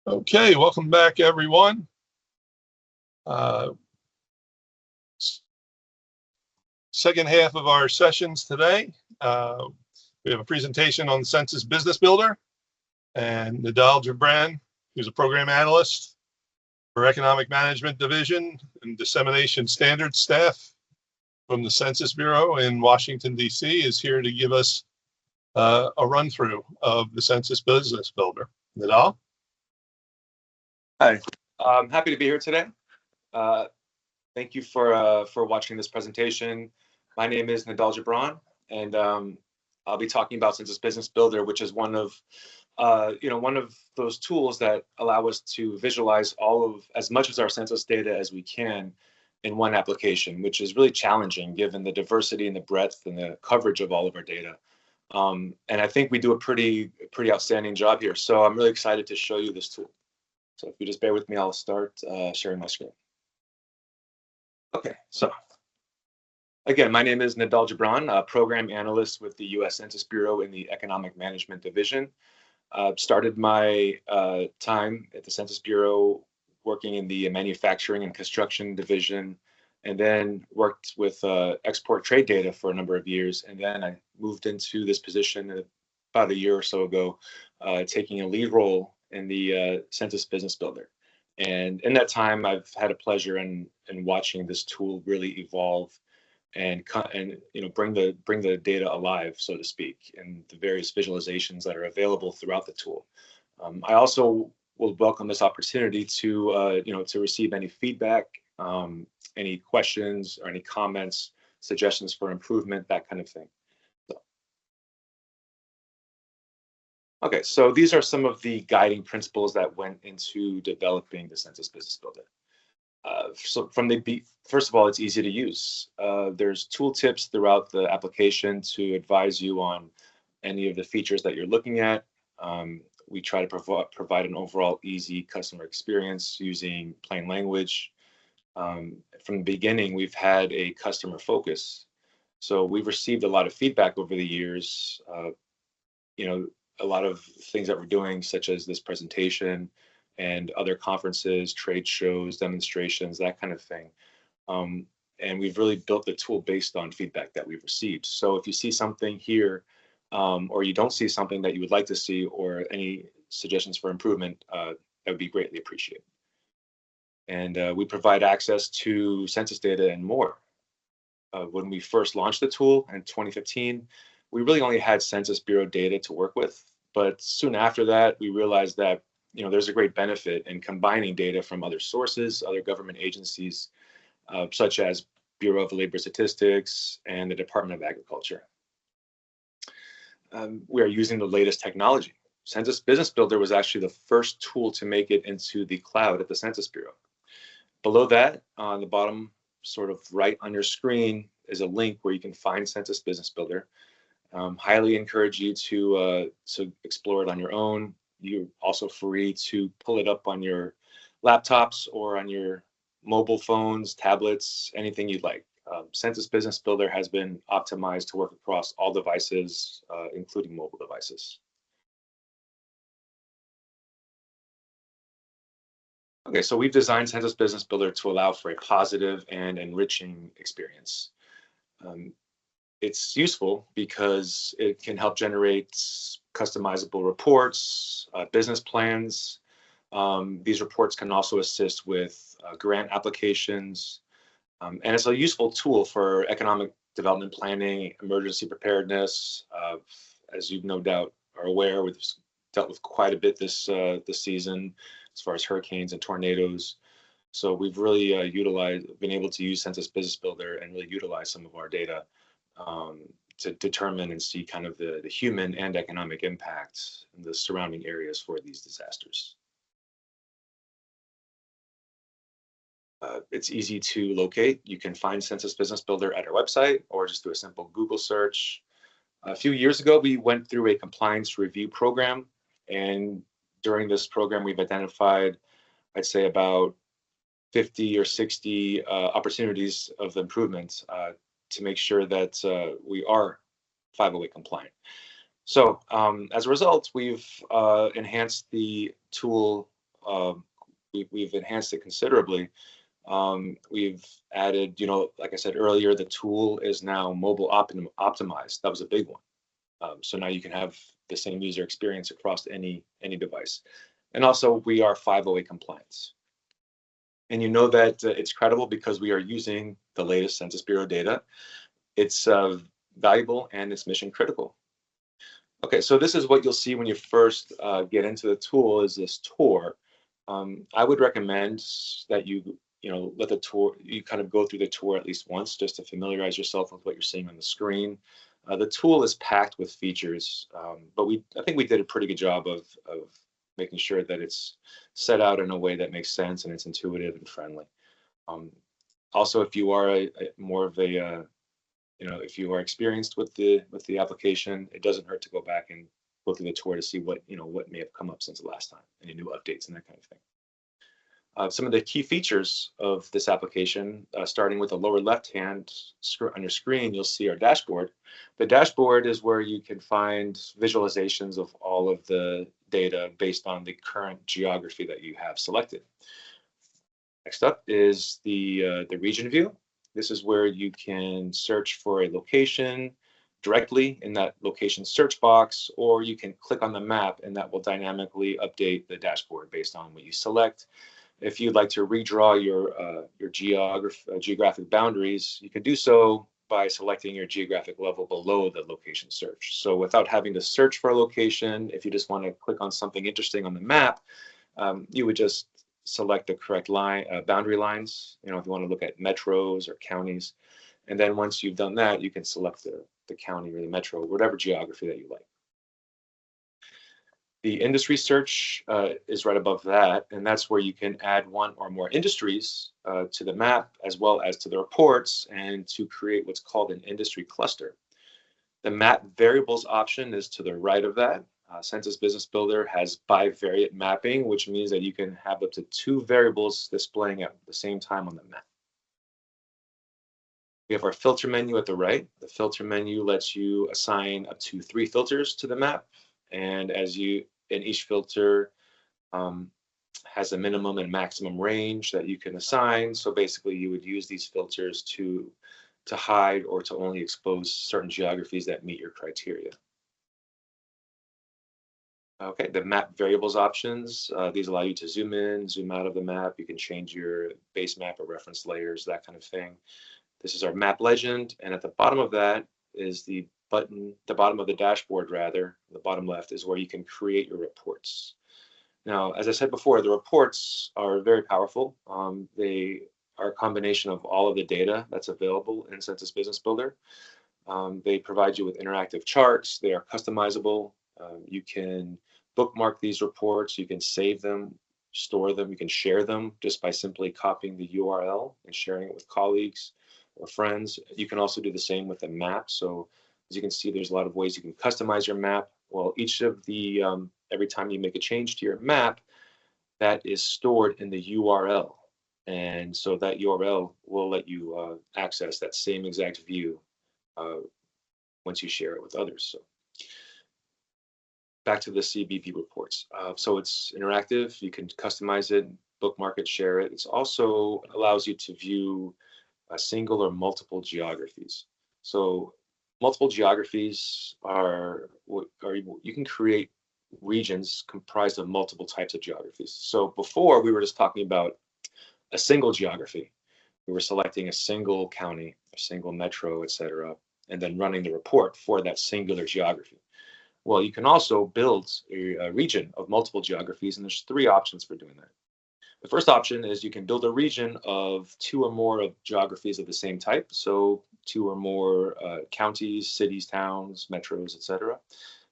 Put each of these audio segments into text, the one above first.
Okay, welcome back, everyone. Second half of our sessions today. We have a presentation on Census Business Builder, and Nadal Gibran, who's a program analyst for Economic Management Division and Dissemination Standards staff from the Census Bureau in Washington, D.C., is here to give us a run-through of the Census Business Builder. Nadal? Hi, I'm happy to be here today. Thank you for watching this presentation. My name is Nadal Gibran, and I'll be talking about Census Business Builder, which is one of those tools that allow us to visualize as much of our census data as we can in one application, which is really challenging given the diversity and the breadth and the coverage of all of our data. And I think we do a pretty outstanding job here. So I'm really excited to show you this tool. So if you just bear with me, I'll start sharing my screen. Okay, so again, my name is Nadal Gibran, a program analyst with the U.S. Census Bureau in the Economic Management Division. Started my time at the Census Bureau working in the Manufacturing and Construction Division, and then worked with export trade data for a number of years. And then I moved into this position about a year or so ago, taking a lead role in the Census Business Builder. And in that time, I've had a pleasure in watching this tool really evolve and bring the data alive, so to speak, and the various visualizations that are available throughout the tool. I also will welcome this opportunity to receive any feedback, any questions or any comments, suggestions for improvement, that kind of thing. Okay, so these are some of the guiding principles that went into developing the Census Business Builder. So first of all, it's easy to use. There's tooltips throughout the application to advise you on any of the features that you're looking at. We try to provide an overall easy customer experience using plain language. From the beginning, we've had a customer focus. So we've received a lot of feedback over the years. A lot of things that we're doing, such as this presentation and other conferences, trade shows, demonstrations, that kind of thing. And we've really built the tool based on feedback that we've received. So if you see something here, or you don't see something that you would like to see, or any suggestions for improvement, that would be greatly appreciated. And we provide access to census data and more. When we first launched the tool in 2015, we really only had Census Bureau data to work with, but soon after that, we realized that there's a great benefit in combining data from other sources, other government agencies, such as Bureau of Labor Statistics and the Department of Agriculture. We are using the latest technology. Census Business Builder was actually the first tool to make it into the cloud at the Census Bureau. Below that, on the bottom, sort of right on your screen, is a link where you can find Census Business Builder. Highly encourage you to explore it on your own. You're also free to pull it up on your laptops or on your mobile phones, tablets, anything you'd like. Census Business Builder has been optimized to work across all devices, including mobile devices. Okay, so we've designed Census Business Builder to allow for a positive and enriching experience. It's useful because it can help generate customizable reports, business plans. These reports can also assist with grant applications. And it's a useful tool for economic development planning, emergency preparedness. As you no doubt are aware, we've dealt with quite a bit this season as far as hurricanes and tornadoes. So we've really been able to use Census Business Builder and really utilize some of our data to determine and see kind of the human and economic impacts in the surrounding areas for these disasters. It's easy to locate. You can find Census Business Builder at our website or just do a simple Google search. A few years ago, we went through a compliance review program, and during this program, we've identified, I'd say, about 50 or 60 opportunities of improvements to make sure that we are 508 compliant. So as a result, we've enhanced the tool we've enhanced it considerably. We've added, like I said earlier, the tool is now mobile optimized. That was a big one. So now you can have the same user experience across any device. And also we are 508 compliance. And you know that it's credible because we are using the latest Census Bureau data. It's valuable and it's mission critical. Okay, so this is what you'll see when you first get into the tool is this tour. I would recommend that you let the tour, you kind of go through the tour at least once just to familiarize yourself with what you're seeing on the screen. The tool is packed with features, but I think we did a pretty good job of making sure that it's set out in a way that makes sense and it's intuitive and friendly. Also, if you are more of a if you are experienced with the application, it doesn't hurt to go back and go through the tour to see what may have come up since the last time, any new updates and that kind of thing. Some of the key features of this application, starting with the lower left-hand on your screen, you'll see our dashboard. The dashboard is where you can find visualizations of all of the data based on the current geography that you have selected. Next up is the region view. This is where you can search for a location directly in that location search box, or you can click on the map and that will dynamically update the dashboard based on what you select. If you'd like to redraw your geographic boundaries, you can do so by selecting your geographic level below the location search. So without having to search for a location, if you just want to click on something interesting on the map, you would just select the correct boundary lines. If you want to look at metros or counties, and then once you've done that, you can select the county or the metro, whatever geography that you like. The industry search is right above that, and that's where you can add one or more industries to the map as well as to the reports and to create what's called an industry cluster. The map variables option is to the right of that. Census Business Builder has bivariate mapping, which means that you can have up to 2 variables displaying at the same time on the map. We have our filter menu at the right. The filter menu lets you assign up to 3 filters to the map, and each filter has a minimum and maximum range that you can assign. So basically, you would use these filters to hide or to only expose certain geographies that meet your criteria. Okay, the map variables options, these allow you to zoom in, zoom out of the map. You can change your base map or reference layers, that kind of thing. This is our map legend, and at the bottom of that is the button, the bottom of the dashboard rather, the bottom left is where you can create your reports. Now, as I said before, the reports are very powerful. They are a combination of all of the data that's available in Census Business Builder. They provide you with interactive charts. They are customizable. You can bookmark these reports. You can save them, store them. You can share them just by simply copying the URL and sharing it with colleagues or friends. You can also do the same with a map. So as you can see, there's a lot of ways you can customize your map. Well, each of the, every time you make a change to your map, that is stored in the URL. And so that URL will let you access that same exact view once you share it with others. So back to the CBP reports. So it's interactive. You can customize it, bookmark it, share it. It also allows you to view a single or multiple geographies. So multiple geographies you can create regions comprised of multiple types of geographies. So before we were just talking about a single geography. We were selecting a single county, a single metro, etc., and then running the report for that singular geography. Well, you can also build a region of multiple geographies, and there's 3 options for doing that. The first option is you can build a region of 2 or more of geographies of the same type, so 2 or more counties, cities, towns, metros, etc.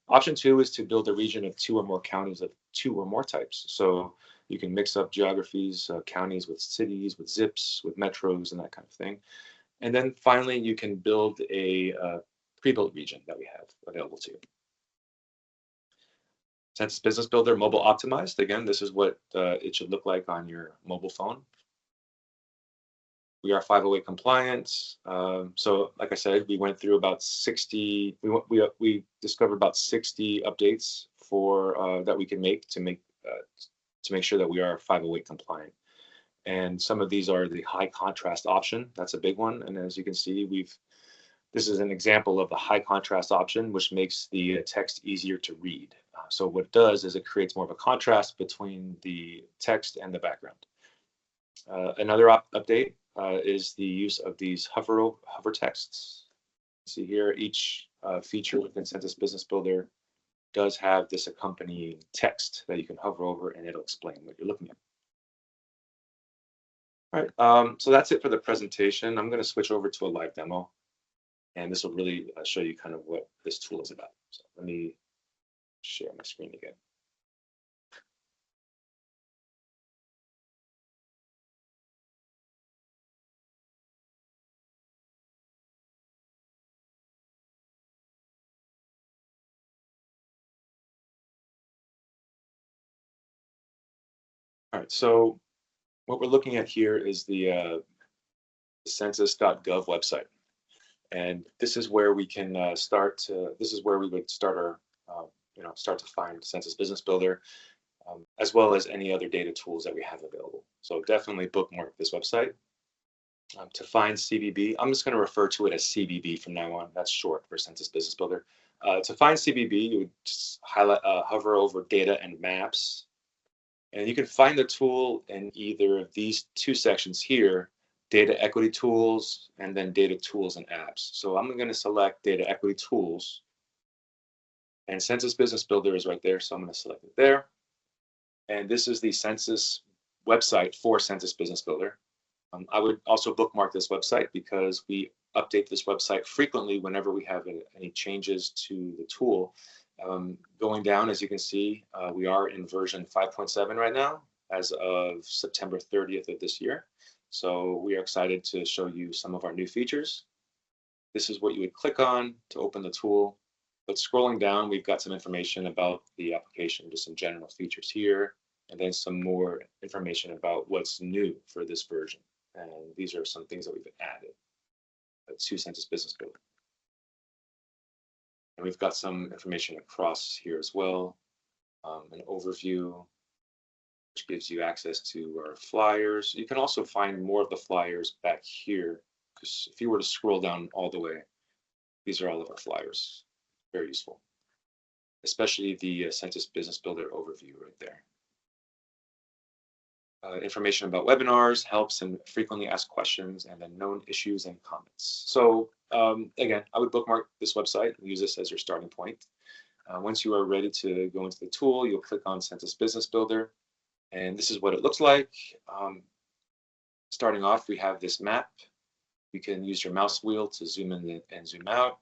Option 2 is to build a region of 2 or more counties of 2 or more types. So you can mix up geographies, counties with cities, with zips, with metros, and that kind of thing. And then finally, you can build a pre-built region that we have available to you. Census Business Builder mobile optimized. Again, this is what it should look like on your mobile phone. We are 508 compliant. So like I said, we went through about 60, we discovered about 60 updates for that we can make to make sure that we are 508 compliant. And some of these are the high contrast option. That's a big one. And as you can see, this is an example of the high contrast option, which makes the text easier to read. So what it does is it creates more of a contrast between the text and the background. Another update is the use of these hover texts. See here, each feature within Census Business Builder does have this accompanying text that you can hover over and it'll explain what you're looking at. All right, so that's it for the presentation. I'm going to switch over to a live demo, and this will really show you kind of what this tool is about. So let me share my screen again. All right, so what we're looking at here is the census.gov website. And this is where we can this is where we would start our, start to find Census Business Builder, as well as any other data tools that we have available. So definitely bookmark this website. To find CBB, I'm just going to refer to it as CBB from now on. That's short for Census Business Builder. To find CBB, you would just hover over Data and Maps. And you can find the tool in either of these two sections here, Data Equity Tools, and then Data Tools and Apps. So I'm going to select Data Equity Tools. And Census Business Builder is right there, so I'm going to select it there. And this is the Census website for Census Business Builder. I would also bookmark this website because we update this website frequently whenever we have any changes to the tool. Going down, as you can see, we are in version 5.7 right now, as of September 30th of this year. So we are excited to show you some of our new features. This is what you would click on to open the tool. But scrolling down, we've got some information about the application, just some general features here, and then some more information about what's new for this version. And these are some things that we've added to Census Business Builder. And we've got some information across here as well, an overview, which gives you access to our flyers. You can also find more of the flyers back here, because if you were to scroll down all the way, these are all of our flyers. Very useful, especially the Census Business Builder overview right there. Information about webinars, helps, and frequently asked questions, and then known issues and comments. So again, I would bookmark this website and use this as your starting point. Once you are ready to go into the tool, you'll click on Census Business Builder, and this is what it looks like. Starting off, we have this map. You can use your mouse wheel to zoom in and zoom out.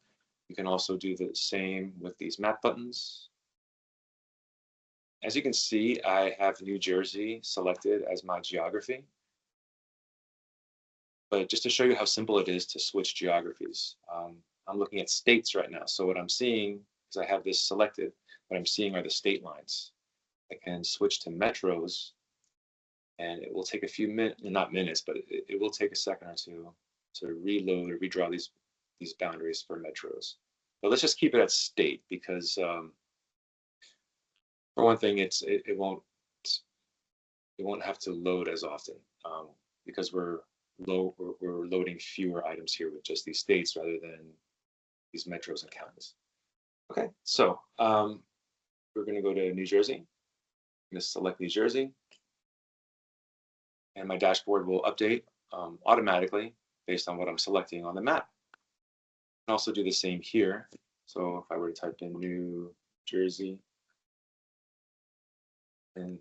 You can also do the same with these map buttons. As you can see, I have New Jersey selected as my geography. But just to show you how simple it is to switch geographies, I'm looking at states right now. So what I'm seeing, because I have this selected, what I'm seeing are the state lines. I can switch to metros, and it will take a few minutes, not minutes, but it will take a second or two to reload or redraw these boundaries for metros. But let's just keep it at state because for one thing, it won't have to load as often because we're loading fewer items here with just these states rather than these metros and counties. Okay, so we're going to go to New Jersey. I'm going to select New Jersey, and my dashboard will update automatically based on what I'm selecting on the map. I can also do the same here. So if I were to type in New Jersey, and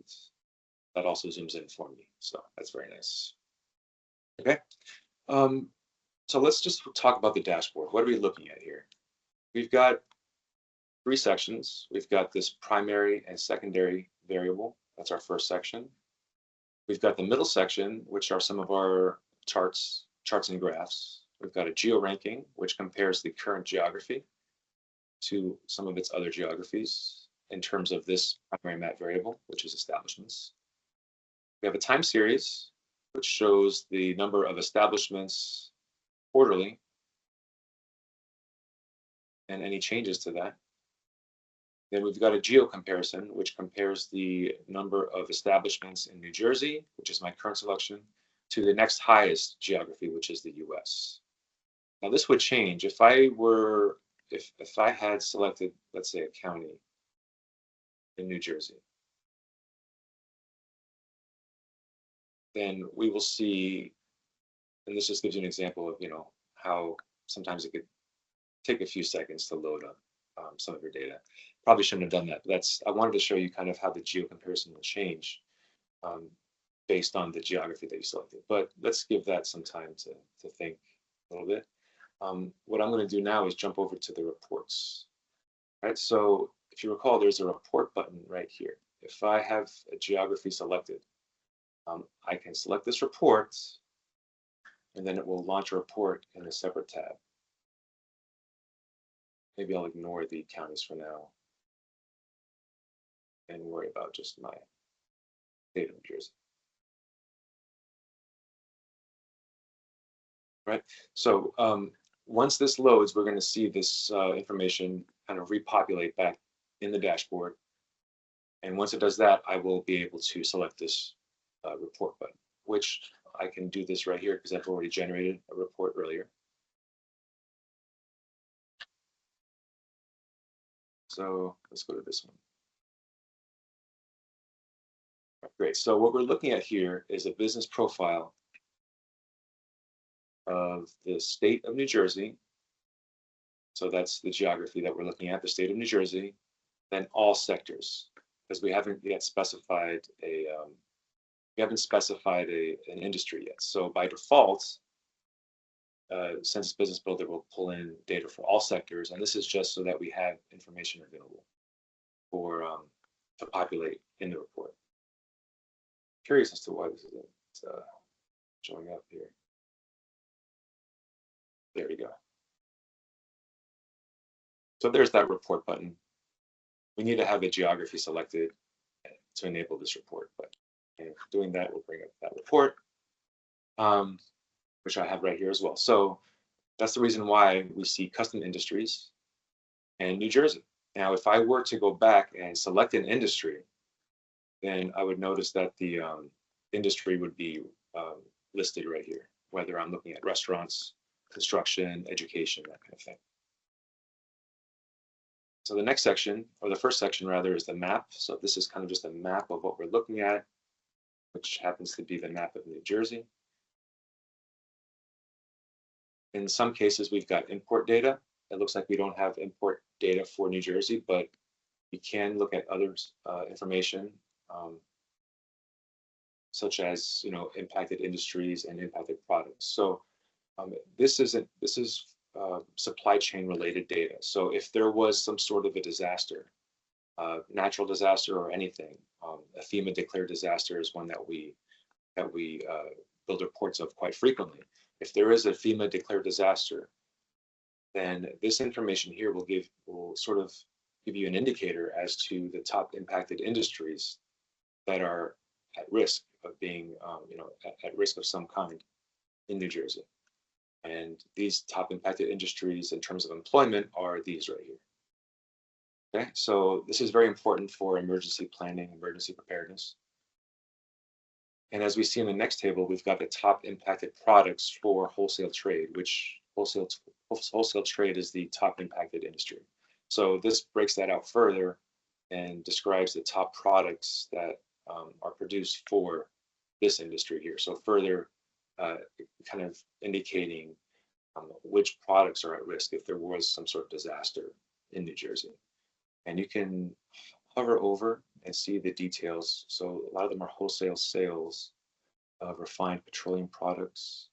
that also zooms in for me. So that's very nice. Okay. So let's just talk about the dashboard. What are we looking at here? We've got three sections. We've got this primary and secondary variable. That's our first section. We've got the middle section, which are some of our charts and graphs. We've got a geo ranking, which compares the current geography to some of its other geographies in terms of this primary map variable, which is establishments. We have a time series, which shows the number of establishments quarterly and any changes to that. Then we've got a geo comparison, which compares the number of establishments in New Jersey, which is my current selection, to the next highest geography, which is the US. Now this would change if I had selected, let's say, a county in New Jersey. Then we will see, and this just gives you an example of, how sometimes it could take a few seconds to load up some of your data. Probably shouldn't have done that, but I wanted to show you kind of how the geo comparison will change based on the geography that you selected. But let's give that some time to think a little bit. What I'm going to do now is jump over to the reports. Right, so if you recall, there's a report button right here. If I have a geography selected, I can select this report, and then it will launch a report in a separate tab. Maybe I'll ignore the counties for now and worry about just my state of New Jersey. Right, so once this loads, we're going to see this information kind of repopulate back in the dashboard. And once it does that, I will be able to select this report button, which I can do this right here because I've already generated a report earlier. So let's go to this one. Great. So what we're looking at here is a business profile of the state of New Jersey. So that's the geography that we're looking at, the state of New Jersey, then all sectors, because we haven't yet specified an industry yet. So by default, Census Business Builder will pull in data for all sectors, and this is just so that we have information available for to populate in the report. Curious as to why this isn't showing up here. There we go. So there's that report button. We need to have a geography selected to enable this report, but doing that will bring up that report, which I have right here as well. So that's the reason why we see custom industries and New Jersey. Now, if I were to go back and select an industry, then I would notice that the industry would be listed right here, whether I'm looking at restaurants, construction, education, that kind of thing. So the next section, or the first section rather, is the map. So this is kind of just a map of what we're looking at, which happens to be the map of New Jersey. In some cases, we've got import data. It looks like we don't have import data for New Jersey, but we can look at other information, such as impacted industries and impacted products. So this is supply chain related data. So if there was some sort of a disaster, natural disaster or anything, a FEMA declared disaster is one that we build reports of quite frequently. If there is a FEMA declared disaster, then this information here will sort of give you an indicator as to the top impacted industries that are at risk of being, at risk of some kind in New Jersey. And these top impacted industries in terms of employment are these right here. Okay, so this is very important for emergency planning, emergency preparedness. And as we see in the next table, we've got the top impacted products for wholesale trade, which wholesale trade is the top impacted industry. So this breaks that out further and describes the top products that are produced for this industry here. So further kind of indicating which products are at risk if there was some sort of disaster in New Jersey. And you can hover over and see the details. So a lot of them are wholesale sales of refined petroleum products,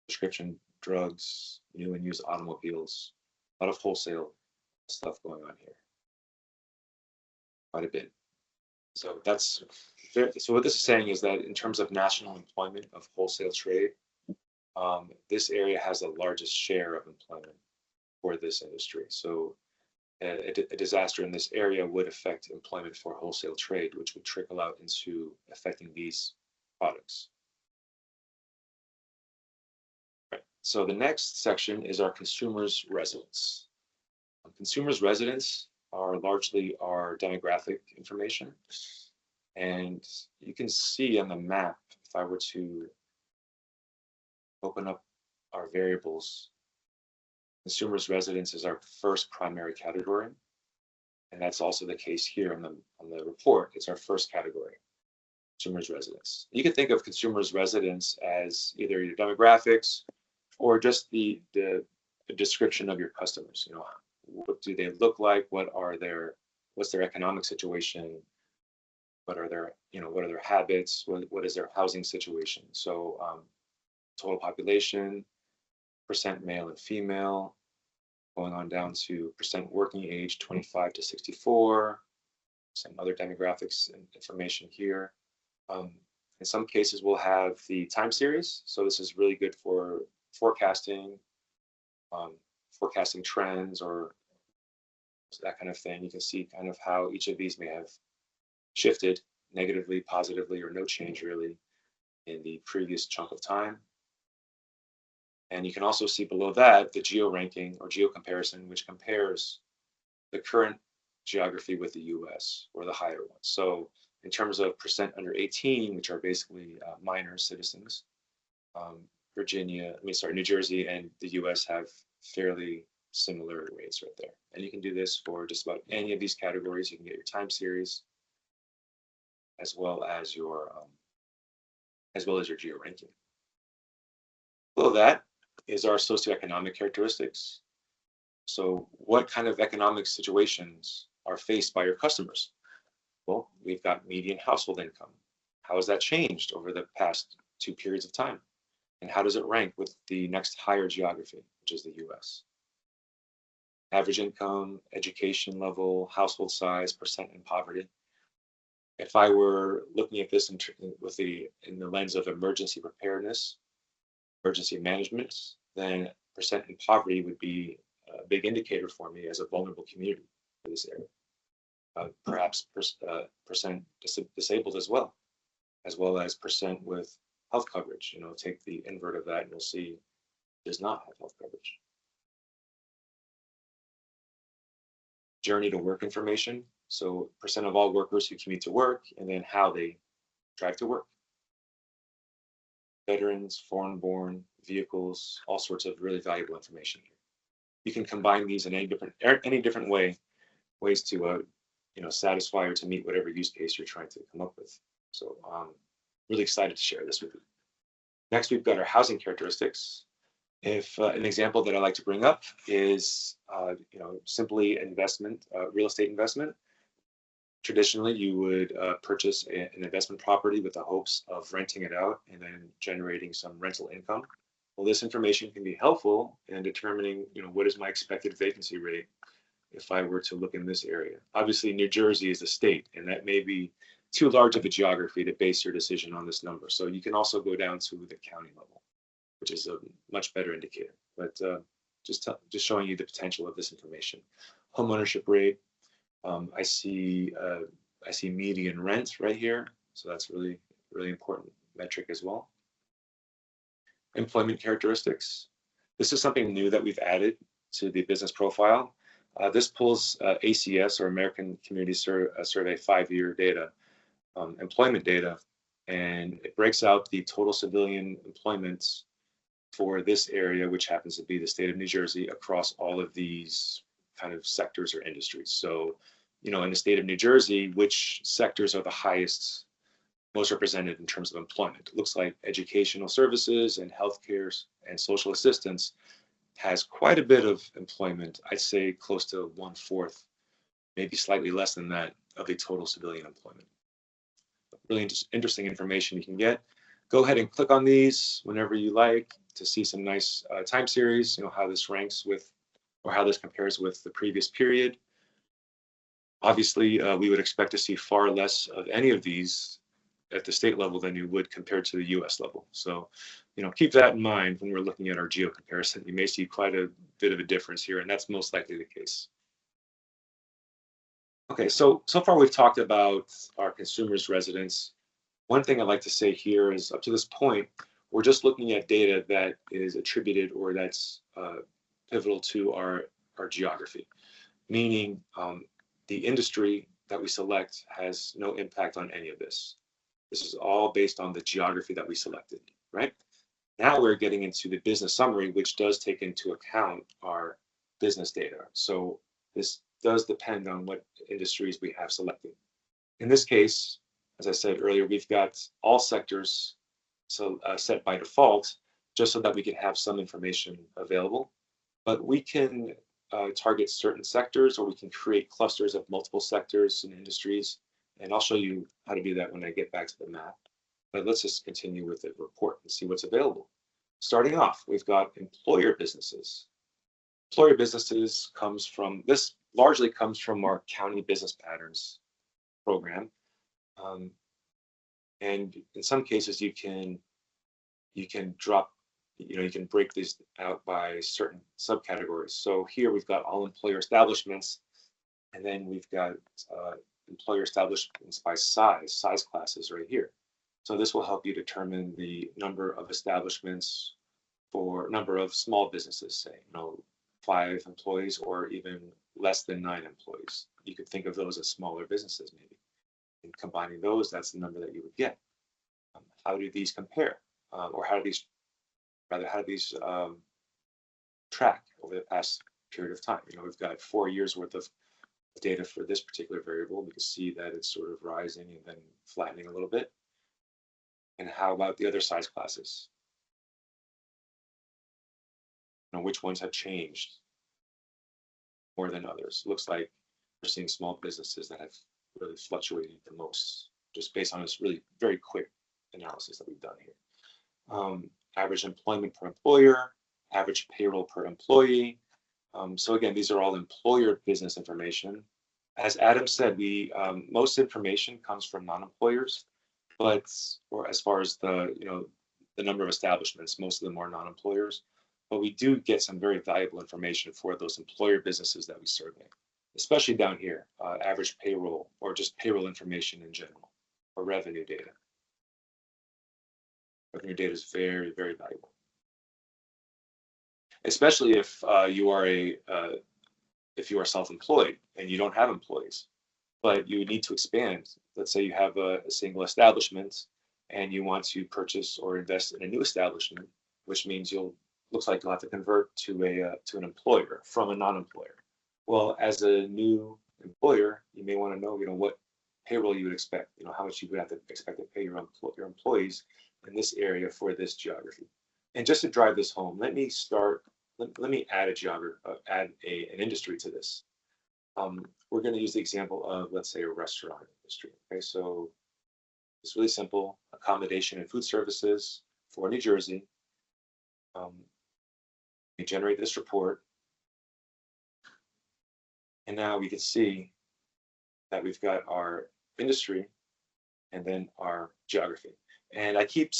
prescription drugs, new and used automobiles, a lot of wholesale stuff going on here. Quite a bit. So what this is saying is that in terms of national employment of wholesale trade, this area has the largest share of employment for this industry. So a disaster in this area would affect employment for wholesale trade, which would trickle out into affecting these products. Right. So the next section is our consumers' residence. Consumers' residence are largely our demographic information. And you can see on the map, if I were to open up our variables, consumers' residence is our first primary category. And that's also the case here on the report. It's our first category, consumers' residence. You can think of consumers' residence as either your demographics or just the description of your customers. You know, what do they look like? What's their economic situation? What are their habits? What is their housing situation? So total population, percent male and female, going on down to percent working age, 25 to 64, some other demographics and information here. In some cases, we'll have the time series. So this is really good for forecasting, forecasting trends or that kind of thing. You can see kind of how each of these may have shifted negatively, positively, or no change really in the previous chunk of time. And you can also see below that the geo ranking or geo comparison, which compares the current geography with the US or the higher ones. So in terms of percent under 18, which are basically minor citizens, New Jersey and the US have fairly similar rates right there. And you can do this for just about any of these categories. You can get your time series as well as your geo ranking. Below that is our socioeconomic characteristics. So what kind of economic situations are faced by your customers? Well, we've got median household income. How has that changed over the past 2 periods of time? And how does it rank with the next higher geography, which is the US? Average income, education level, household size, percent in poverty. If I were looking at this in the lens of emergency preparedness, emergency management, then percent in poverty would be a big indicator for me as a vulnerable community for this area. Perhaps percent disabled as well as percent with health coverage. You know, take the invert of that and you'll see does not have health coverage. Journey to work information. So percent of all workers who commute to work and then how they drive to work. Veterans, foreign-born, vehicles, all sorts of really valuable information here. You can combine these in any different ways to satisfy or to meet whatever use case you're trying to come up with. So really excited to share this with you. Next, we've got our housing characteristics. If an example that I like to bring up is simply investment, real estate investment. Traditionally, you would purchase an investment property with the hopes of renting it out and then generating some rental income. Well, this information can be helpful in determining, what is my expected vacancy rate if I were to look in this area. Obviously, New Jersey is a state, and that may be too large of a geography to base your decision on this number. So you can also go down to the county level, which is a much better indicator. But just showing you the potential of this information. Home ownership rate. I see median rent right here, so that's really important metric as well. Employment characteristics. This is something new that we've added to the business profile. This pulls ACS or American Community Survey 5-year data, employment data, and it breaks out the total civilian employment for this area, which happens to be the state of New Jersey, across all of these kind of sectors or industries. So, in the state of New Jersey, which sectors are the highest, most represented in terms of employment? It looks like educational services and healthcare and social assistance has quite a bit of employment. I'd say close to 1/4, maybe slightly less than that, of the total civilian employment. Really interesting information you can get. Go ahead and click on these whenever you like to see some nice time series, how this ranks with, or how this compares with the previous period. Obviously, we would expect to see far less of any of these at the state level than you would compared to the US level. So, keep that in mind when we're looking at our geo comparison. You may see quite a bit of a difference here, and that's most likely the case. Okay, so far we've talked about our consumers' residence. One thing I'd like to say here is up to this point, we're just looking at data that is attributed or that's pivotal to our geography. Meaning, the industry that we select has no impact on any of this. This is all based on the geography that we selected, right? Now we're getting into the business summary, which does take into account our business data. So this does depend on what industries we have selected. In this case, as I said earlier, we've got all sectors set by default, just so that we can have some information available. But we can target certain sectors, or we can create clusters of multiple sectors and industries. And I'll show you how to do that when I get back to the map. But let's just continue with the report and see what's available. Starting off, we've got employer businesses. Employer businesses largely comes from our county business patterns program. And in some cases, you can break these out by certain subcategories. So here we've got all employer establishments, and then we've got employer establishments by size classes right here. So this will help you determine the number of establishments for number of small businesses, say, 5 employees or even less than 9 employees. You could think of those as smaller businesses, maybe. And combining those, that's the number that you would get. How do these compare? Or how do these track over the past period of time? We've got 4 years worth of data for this particular variable. We can see that it's sort of rising and then flattening a little bit. And how about the other size classes? Which ones have changed more than others? Looks like we're seeing small businesses that have really fluctuated the most, just based on this really very quick analysis that we've done here. Average employment per employer, average payroll per employee. So again, these are all employer business information. As Adam said, most information comes from non-employers, or as far as the number of establishments, most of them are non-employers. But we do get some very valuable information for those employer businesses that we survey, especially down here, average payroll, or just payroll information in general, or revenue data. Revenue data is very, very valuable, especially if you are self-employed and you don't have employees, but you need to expand. Let's say you have a single establishment and you want to purchase or invest in a new establishment, which means looks like you'll have to convert to an employer from a non-employer. Well, as a new employer, you may want to know, what payroll you would expect, how much you would have to expect to pay your employees in this area for this geography. And just to drive this home, let me add an industry to this. We're going to use the example of, let's say, a restaurant industry. Okay, so it's really simple: accommodation and food services for New Jersey. We generate this report, and now we can see that we've got our industry and then our geography. And I keep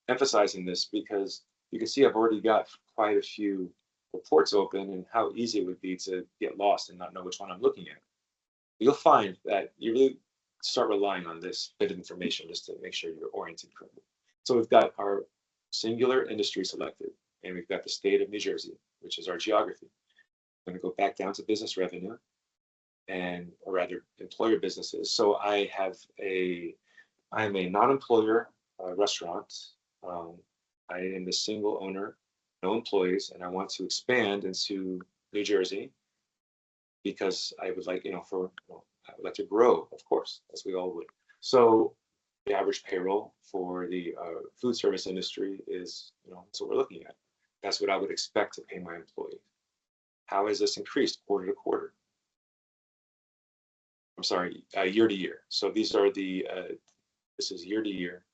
emphasizing this because you can see I've already got quite a few reports open, and how easy it would be to get lost and not know which one I'm looking at. You'll find that you really start relying on this bit of information just to make sure you're oriented correctly. So we've got our singular industry selected, and we've got the state of New Jersey, which is our geography. I'm going to go back down to business revenue, or rather employer businesses. So I am a non-employer restaurant. I am the single owner, no employees, and I want to expand into New Jersey because I would like, I would like to grow, of course, as we all would. So the average payroll for the food service industry is, that's what we're looking at. That's what I would expect to pay my employee. How has this increased quarter to quarter? I'm sorry, year to year. So these are this is year to year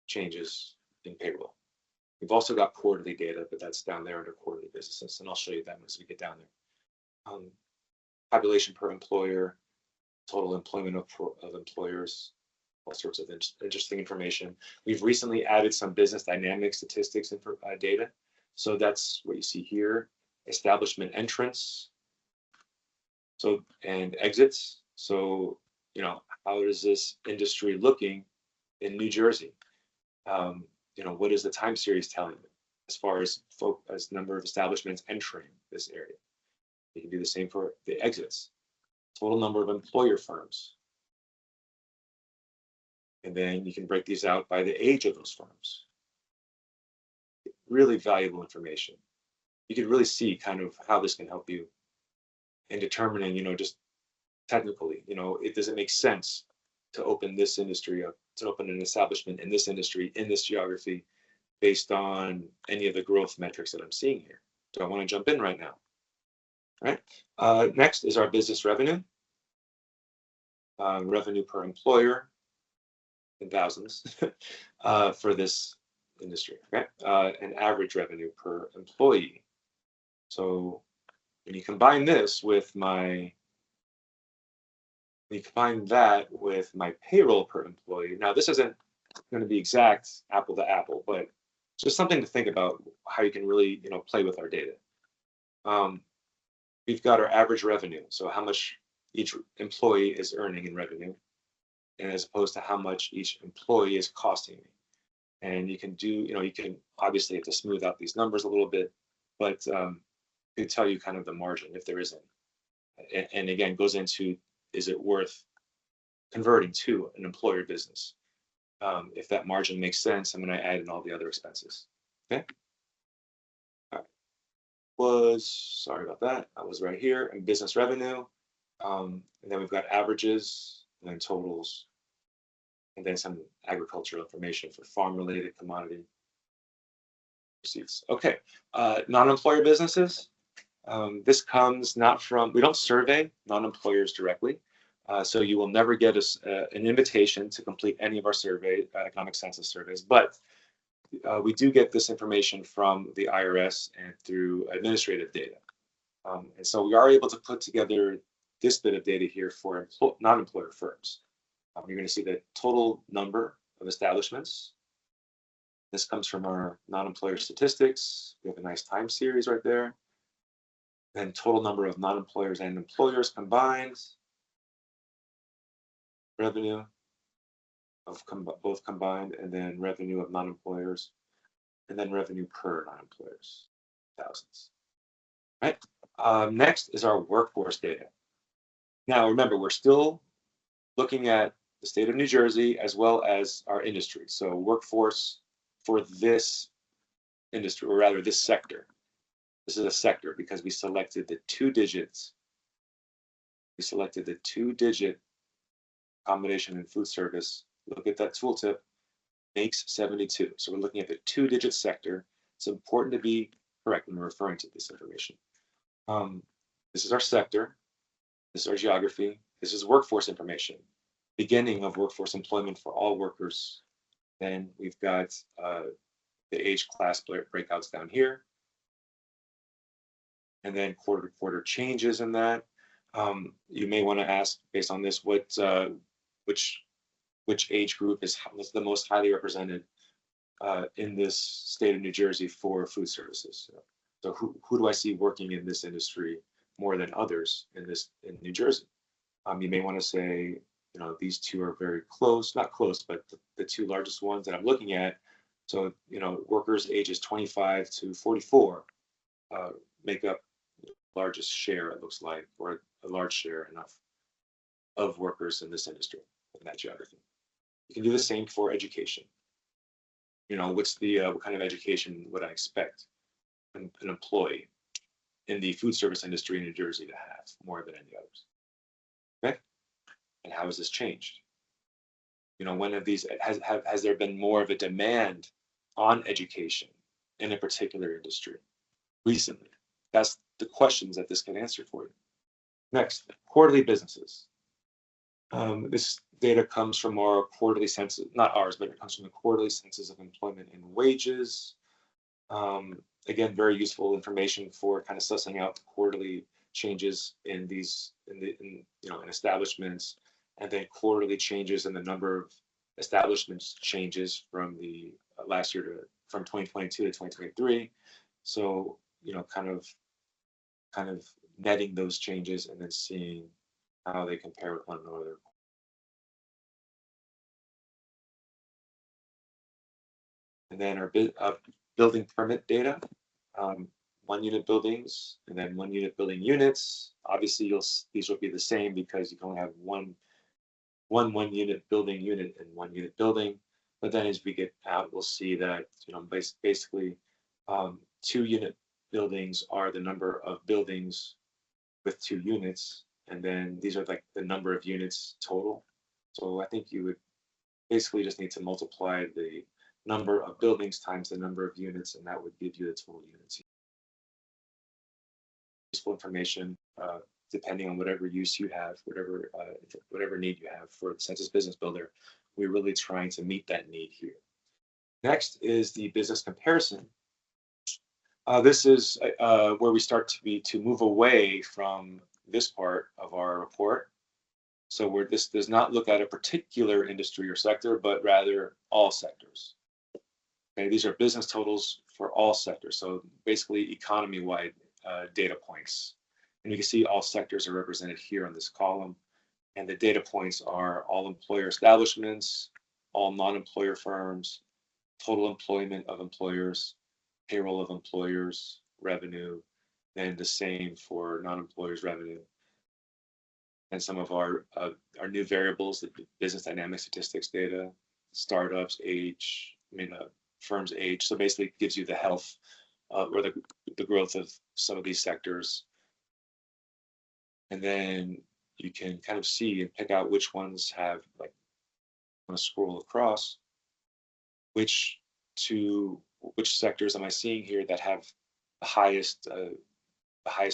changes in payroll. We've also got quarterly data, but that's down there under quarterly businesses, and I'll show you that as we get down there. Population per employer, total employment of employers, all sorts of interesting information. We've recently added some business dynamic statistics and data. So that's what you see here: establishment entrance, and exits. So, how is this industry looking in New Jersey? What is the time series telling you as far as number of establishments entering this area? You can do the same for the exits, total number of employer firms. And then you can break these out by the age of those firms. Really valuable information. You can really see kind of how this can help you in determining, just technically, does it make sense to open this industry up, to open an establishment in this industry, in this geography, based on any of the growth metrics that I'm seeing here. Do I want to jump in right now? All right. Next is our business revenue. Revenue per employer in thousands for this industry. Okay. And average revenue per employee. So when you combine this with my payroll per employee. Now, this isn't going to be exact apple to apple, but it's just something to think about how you can really, play with our data. We've got our average revenue, so how much each employee is earning in revenue, and as opposed to how much each employee is costing me. And you can do, you can obviously have to smooth out these numbers a little bit, but it can tell you kind of the margin if there is any. And again, goes into, is it worth converting to an employer business? If that margin makes sense, I'm going to add in all the other expenses. Okay. All right. Sorry about that. I was right here in business revenue. And then we've got averages and then totals, and then some agricultural information for farm-related commodity receipts. Okay. Non-employer businesses. This comes not from, we don't survey non-employers directly. So you will never get an invitation to complete any of our economic census surveys, but we do get this information from the IRS and through administrative data. And so we are able to put together this bit of data here for non-employer firms. You're going to see the total number of establishments. This comes from our non-employer statistics. We have a nice time series right there. Then total number of non-employers and employers combined. Revenue of both combined, and then revenue of non-employers, and then revenue per non-employers, thousands. Right. Next is our workforce data. Now, remember, we're still looking at the state of New Jersey as well as our industry. So workforce for this industry, or rather this sector. This is a sector because we selected the two digits. We selected the two-digit combination in food service. Look at that tooltip, makes 72. So we're looking at the two-digit sector. It's important to be correct when we're referring to this information. This is our sector. This is our geography. This is workforce information. Beginning of workforce employment for all workers. Then we've got the age class breakouts down here. And then quarter to quarter changes in that. You may want to ask, based on this, which age group is the most highly represented in this state of New Jersey for food services. So who do I see working in this industry more than others in New Jersey? You may want to say, these two are very close, not close, but the two largest ones that I'm looking at. So, workers ages 25 to 44 make up the largest share, it looks like, or a large share enough of workers in this industry, in that geography. You can do the same for education. What's what kind of education would I expect an employee in the food service industry in New Jersey to have more than any others? Okay, and how has this changed? When have these has there been more of a demand on education in a particular industry recently? That's the questions that this can answer for you. Next, quarterly businesses. This data comes from our quarterly census, not ours, but it comes from the quarterly census of employment and wages. Again, very useful information for kind of sussing out the quarterly changes in establishments, and then quarterly changes in the number of establishments changes from the last year from 2022 to 2023. So kind of netting those changes and then seeing how they compare with one another. And then our building permit data. 1-unit buildings, and then 1-unit building units. Obviously, these will be the same because you can only have one 1-unit building unit and 1-unit building. But then as we get out, we'll see that basically 2-unit buildings are the number of buildings with 2 units, and then these are like the number of units total. So I think you would basically just need to multiply the number of buildings times the number of units, and that would give you the total units. Useful information depending on whatever use you have, whatever need you have for the Census Business Builder. We're really trying to meet that need here. Next is the business comparison. This is where we start to move away from this part of our report. So where this does not look at a particular industry or sector, but rather all sectors. Okay, these are business totals for all sectors. So basically economy-wide data points. And you can see all sectors are represented here on this column. And the data points are all employer establishments, all non-employer firms, total employment of employers, payroll of employers, revenue, and the same for non-employers revenue. And some of our new variables, the business dynamic statistics data, startups, age, firms' age. So basically it gives you the health or the growth of some of these sectors. And then you can kind of see and pick out which ones have, like, I'm going to scroll across, which sectors am I seeing here that have the highest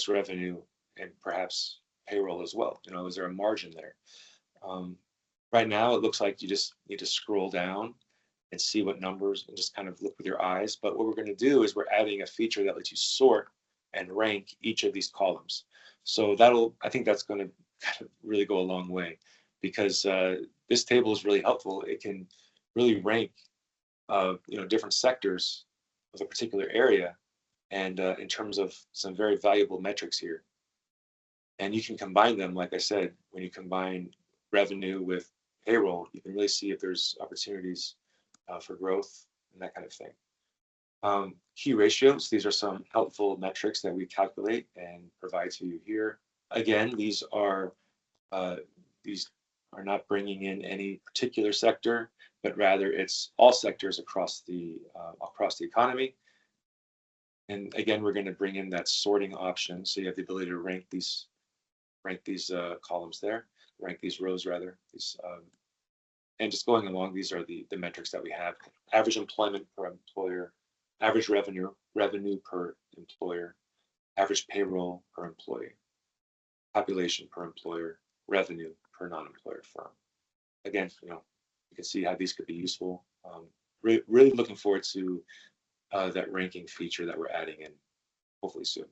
revenue and perhaps payroll as well. Is there a margin there? Right now, it looks like you just need to scroll down and see what numbers and just kind of look with your eyes. But what we're going to do is we're adding a feature that lets you sort and rank each of these columns. So I think that's going to kind of really go a long way, because this table is really helpful. It can really rank different sectors of a particular area, and in terms of some very valuable metrics here. And you can combine them, like I said, when you combine revenue with payroll, you can really see if there's opportunities for growth and that kind of thing. Key ratios, these are some helpful metrics that we calculate and provide to you here. Again, these are not bringing in any particular sector, but rather it's all sectors across the economy. And again, we're going to bring in that sorting option, so you have the ability to rank these columns there, rank these rows rather. And just going along, these are the metrics that we have: average employment per employer, average revenue per employer, average payroll per employee, population per employer, revenue per non-employer firm. Again, you can see how these could be useful. Really looking forward to that ranking feature that we're adding in, hopefully soon.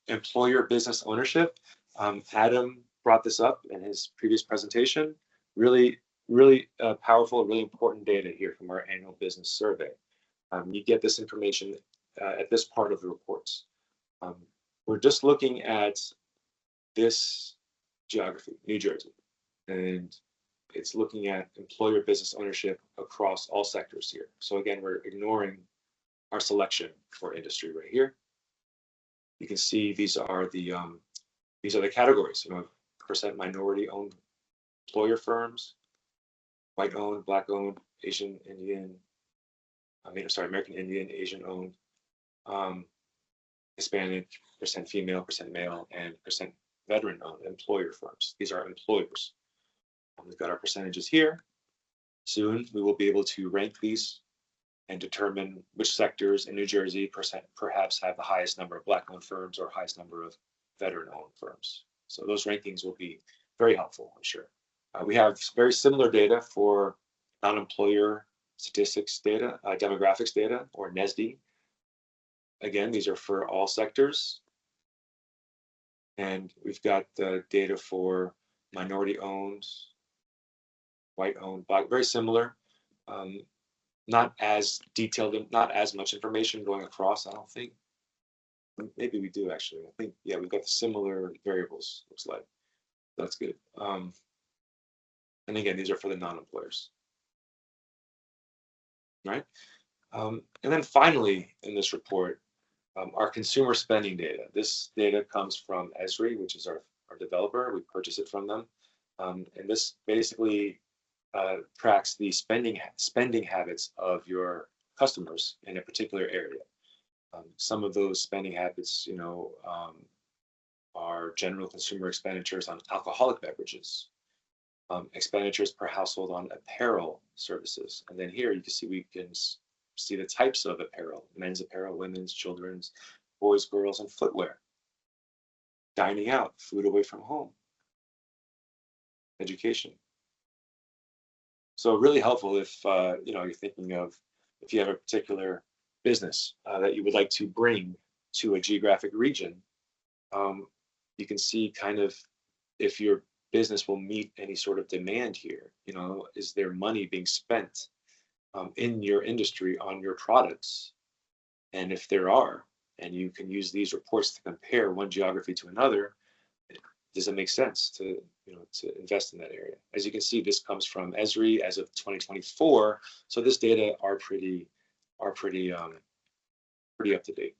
Employer business ownership. Adam brought this up in his previous presentation. Really powerful, really important data here from our annual business survey. You get this information at this part of the reports. We're just looking at this geography, New Jersey, and it's looking at employer business ownership across all sectors here. So again, we're ignoring our selection for industry right here. You can see these are the categories. Percent minority-owned employer firms, white-owned, black-owned, Asian Indian, American Indian, Asian-owned, Hispanic, percent female, percent male, and percent veteran-owned employer firms. These are employers. We've got our percentages here. Soon we will be able to rank these and determine which sectors in New Jersey perhaps have the highest number of Black-owned firms or highest number of veteran-owned firms. So those rankings will be very helpful, I'm sure. We have very similar data for non-employer statistics data, demographics data, or NESD. Again, these are for all sectors. And we've got the data for minority-owned, white-owned, black, very similar. Not as detailed, not as much information going across, I don't think. Maybe we do, actually. I think, yeah, we've got similar variables, looks like. That's good. And again, these are for the non-employers. Right? And then finally, in this report, Our consumer spending data. This data comes from Esri, which is our developer. We purchase it from them. And this basically tracks the spending habits of your customers in a particular area. Some of those spending habits, are general consumer expenditures on alcoholic beverages, expenditures per household on apparel services. And then here you can see we can see the types of apparel: men's apparel, women's, children's, boys, girls, and footwear. Dining out, food away from home, education. So really helpful if you're thinking of, if you have a particular business that you would like to bring to a geographic region. You can see kind of if your business will meet any sort of demand here. Is there money being spent in your industry on your products? And if there are, and you can use these reports to compare one geography to another, does it make sense to invest in that area? As you can see, this comes from Esri as of 2024. So this data are pretty up to date.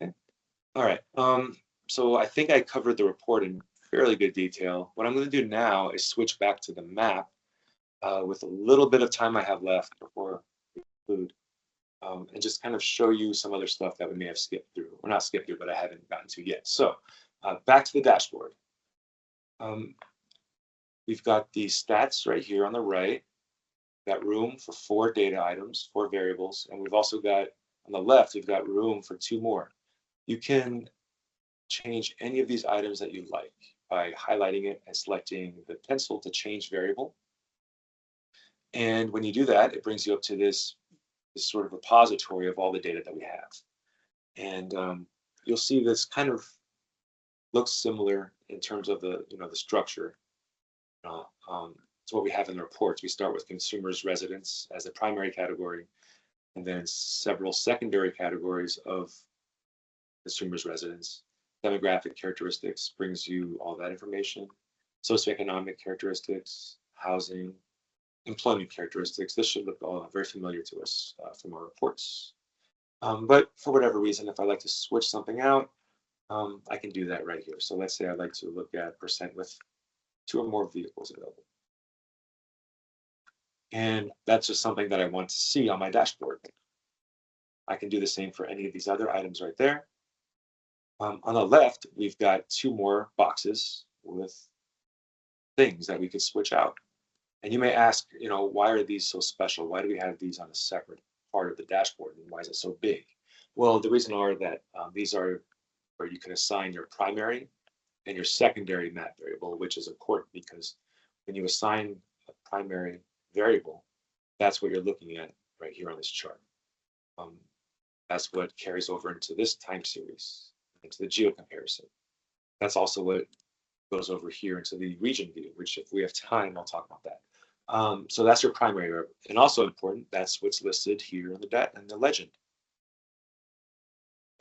Okay. All right. So I think I covered the report in fairly good detail. What I'm going to do now is switch back to the map with a little bit of time I have left before we conclude, and just kind of show you some other stuff that we may have skipped through, or not skipped through, but I haven't gotten to yet. So back to the dashboard. We've got the stats right here on the right. Got room for 4 data items, 4 variables, and we've also got on the left, we've got room for 2 more. You can change any of these items that you like by highlighting it and selecting the pencil to change variable. And when you do that, it brings you up to this sort of repository of all the data that we have. And you'll see this kind of looks similar in terms of the structure to what we have in the reports. We start with consumers' residence as a primary category, and then several secondary categories of consumers' residence. Demographic characteristics brings you all that information. Socioeconomic characteristics, housing, employment characteristics. This should look all very familiar to us from our reports. But for whatever reason, if I like to switch something out, I can do that right here. So let's say I'd like to look at percent with 2 or more vehicles available. And that's just something that I want to see on my dashboard. I can do the same for any of these other items right there. On the left, we've got 2 more boxes with things that we could switch out. And you may ask, why are these so special? Why do we have these on a separate part of the dashboard? And why is it so big? Well, the reason are that these are where you can assign your primary and your secondary map variable, which is important because when you assign a primary variable, that's what you're looking at right here on this chart. That's what carries over into this time series, into the geo comparison. That's also what goes over here into the region view, which if we have time, I'll talk about that. So that's your primary variable. And also important, that's what's listed here in the legend.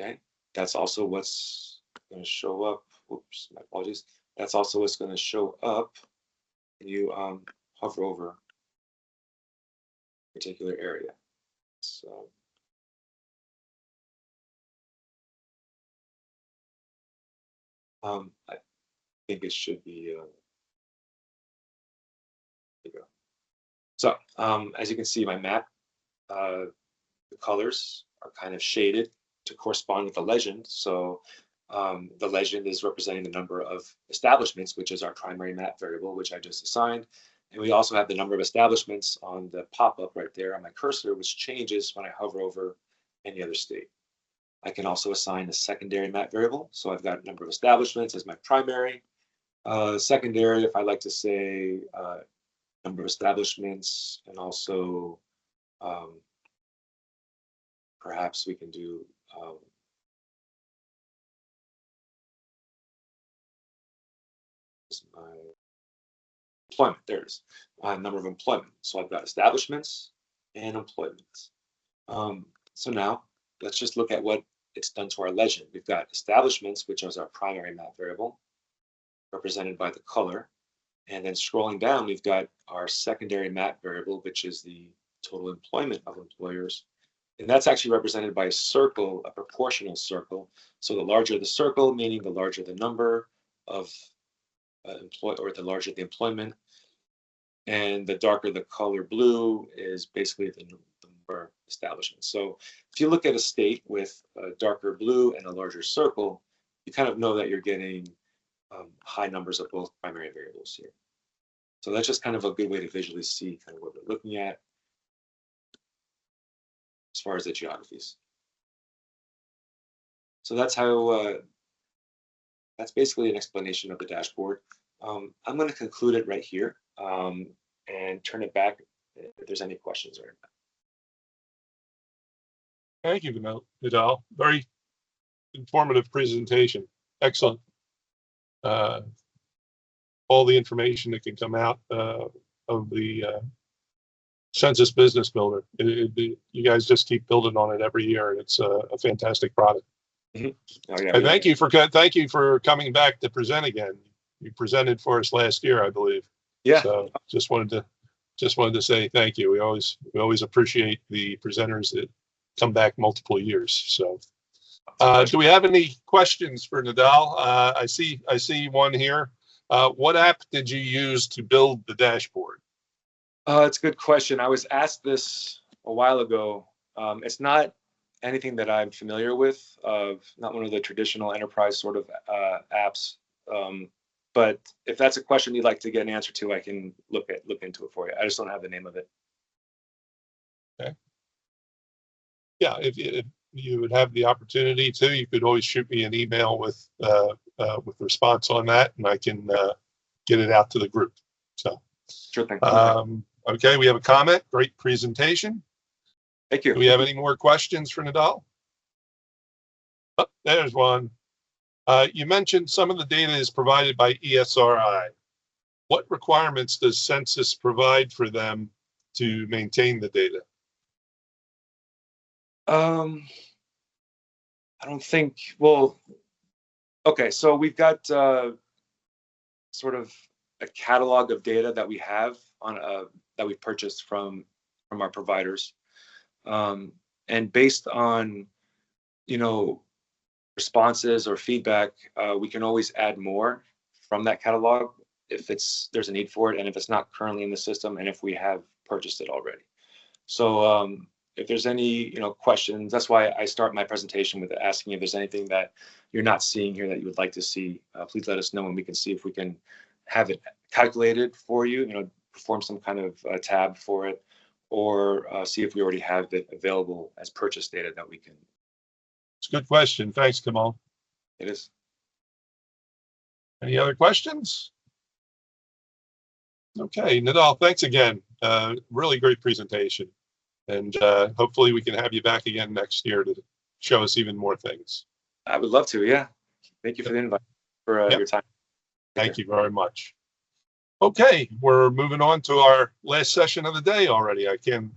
Okay, that's also what's going to show up. Oops, my apologies. That's also what's going to show up when you hover over a particular area. So I think it should be. There you go. So as you can see, my map, the colors are kind of shaded to correspond with the legend. So the legend is representing the number of establishments, which is our primary map variable, which I just assigned. And we also have the number of establishments on the pop-up right there on my cursor, which changes when I hover over any other state. I can also assign a secondary map variable. So I've got a number of establishments as my primary. Secondary, if I like to say number of establishments, and also perhaps we can do my employment. There it is. Number of employment. So I've got establishments and employment. So now let's just look at what it's done to our legend. We've got establishments, which is our primary map variable, represented by the color. And then scrolling down, we've got our secondary map variable, which is the total employment of employers, And that's actually represented by a circle, a proportional circle. So the larger the circle, meaning the larger the number of the larger the employment, and the darker the color blue is basically the number of establishments. So if you look at a state with a darker blue and a larger circle, you kind of know that you're getting high numbers of both primary variables here. So that's just kind of a good way to visually see kind of what we're looking at as far as the geographies. So that's how, that's basically an explanation of the dashboard. I'm going to conclude it right here and turn it back if there's any questions or not. Thank you, Nadal. Very informative presentation. Excellent. All the information that can come out of the Census Business Builder. You guys just keep building on it every year, and it's a fantastic product. Mm-hmm. Oh, yeah, and thank you for coming back to present again. You presented for us last year, I believe. Yeah. So just wanted to say thank you. We always appreciate the presenters that come back multiple years. So, do we have any questions for Nadal? I see one here. What app did you use to build the dashboard? It's a good question. I was asked this a while ago. It's not anything that I'm familiar with, not one of the traditional enterprise sort of apps. But if that's a question you'd like to get an answer to, I can look into it for you. I just don't have the name of it. Okay. Yeah, if you would have the opportunity to, you could always shoot me an email with response on that, and I can get it out to the group. So sure thing. Okay, we have a comment. Great presentation. Thank you. Do we have any more questions for Nadal? Oh, there's one. You mentioned some of the data is provided by ESRI. What requirements does Census provide for them to maintain the data? I don't think, well, okay, so we've got sort of a catalog of data that we have on that we purchased from our providers. And based on, responses or feedback, we can always add more from that catalog if there's a need for it, and if it's not currently in the system, and if we have purchased it already. So if there's any questions, that's why I start my presentation with asking if there's anything that you're not seeing here that you would like to see. Please let us know, and we can see if we can have it calculated for you. Perform some kind of tab for it, or see if we already have it available as purchase data that we can. It's a good question. Thanks, Kamal. It is. Any other questions? Okay, Nadal, thanks again. Really great presentation. And hopefully we can have you back again next year to show us even more things. I would love to, yeah. Thank you for the invite, for your time. Thank you very much. Okay, we're moving on to our last session of the day already. I can't